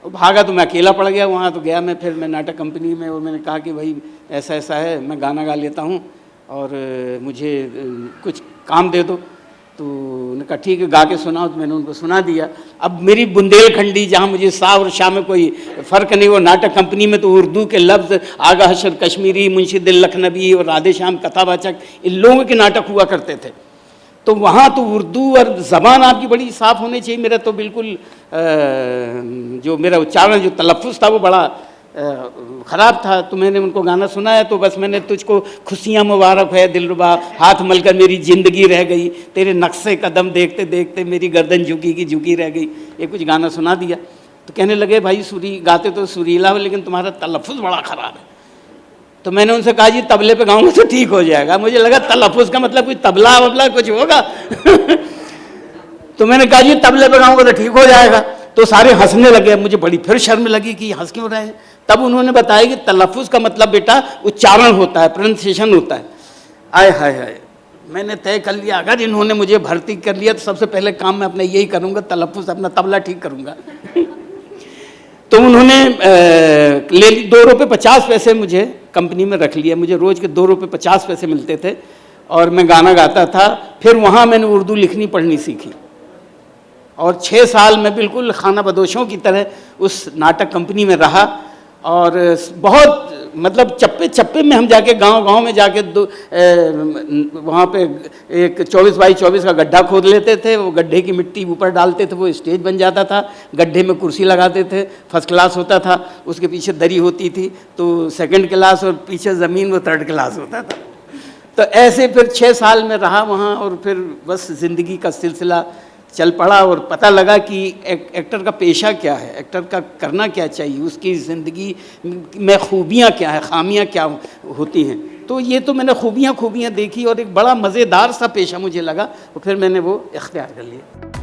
और भागा तो मैं अकेला पड़ गया वहाँ। तो गया मैं, फिर मैं नाटक कंपनी में, और मैंने कहा कि भाई ऐसा ऐसा है, मैं गाना गा लेता हूँ और मुझे कुछ काम दे दो। तो उन्होंने कहा ठीक है, गा के सुनाओ। तो मैंने उनको सुना दिया। अब मेरी बुंदेलखंडी, जहाँ मुझे सा और शाह में कोई फ़र्क नहीं, वो नाटक कंपनी में तो उर्दू के लफ्ज़, आगा हशर कश्मीरी, मुंशी दिल लखनवी और राधे श्याम कथावाचक, इन लोगों के नाटक हुआ करते थे। तो वहाँ तो उर्दू और ज़बान आपकी बड़ी साफ़ होनी चाहिए। मेरा तो बिल्कुल जो मेरा उच्चारण, जो तलफ़्फ़ुज़ था वो बड़ा ख़राब था। तो मैंने उनको गाना सुनाया, तो बस मैंने तुझको खुशियाँ मुबारक है दिलरुबा, हाथ मलकर मेरी ज़िंदगी रह गई, तेरे नक्शे कदम देखते देखते मेरी गर्दन झुकी की झुकी रह गई, ये कुछ गाना सुना दिया। तो कहने लगे भाई गाते तो सुरीला हो, लेकिन तुम्हारा तलफ़्फ़ुज़ बड़ा ख़राब है। तो मैंने उनसे कहा जी तबले पे गाऊंगा तो ठीक हो जाएगा। मुझे लगा तलफ़्फ़ुज़ का मतलब कुछ तबला वबला कुछ होगा तो मैंने कहा जी तबले पे गाऊंगा तो ठीक हो जाएगा। तो सारे हंसने लगे। मुझे बड़ी फिर शर्म लगी कि हंस क्यों रहे हैं। तब उन्होंने बताया कि तलफ़्फ़ुज़ का मतलब बेटा उच्चारण होता है, प्रोनाउंसिएशन होता है। आय हाय हाय, मैंने तय कर लिया अगर इन्होंने मुझे भर्ती कर लिया तो सबसे पहले काम मैं अपना यही करूँगा, तलफ़्फ़ुज़ अपना तबला ठीक करूँगा तो उन्होंने ले ली। 2 रुपये 50 पैसे मुझे कंपनी में रख लिया। मुझे रोज़ के 2 रुपये 50 पैसे मिलते थे और मैं गाना गाता था। फिर वहाँ मैंने उर्दू लिखनी पढ़नी सीखी और 6 साल में बिल्कुल खाना बदोशों की तरह उस नाटक कंपनी में रहा। और बहुत मतलब चप्पे चप्पे में हम जाके गांव में जाके वहाँ पे एक 24 बाई 24 का गड्ढा खोद लेते थे। वो गड्ढे की मिट्टी ऊपर डालते थे, वो स्टेज बन जाता था। गड्ढे में कुर्सी लगाते थे, फर्स्ट क्लास होता था, उसके पीछे दरी होती थी, तो सेकंड क्लास, और पीछे ज़मीन वो थर्ड क्लास होता था। तो ऐसे फिर 6 साल में रहा वहाँ। और फिर बस ज़िंदगी का सिलसिला चल पड़ा और पता लगा कि एक्टर का पेशा क्या है, एक्टर का करना क्या चाहिए, उसकी ज़िंदगी में खूबियाँ क्या है, खामियाँ क्या होती हैं। तो ये तो मैंने खूबियाँ देखी और एक बड़ा मज़ेदार सा पेशा मुझे लगा, और फिर मैंने वो इख्तियार कर लिया।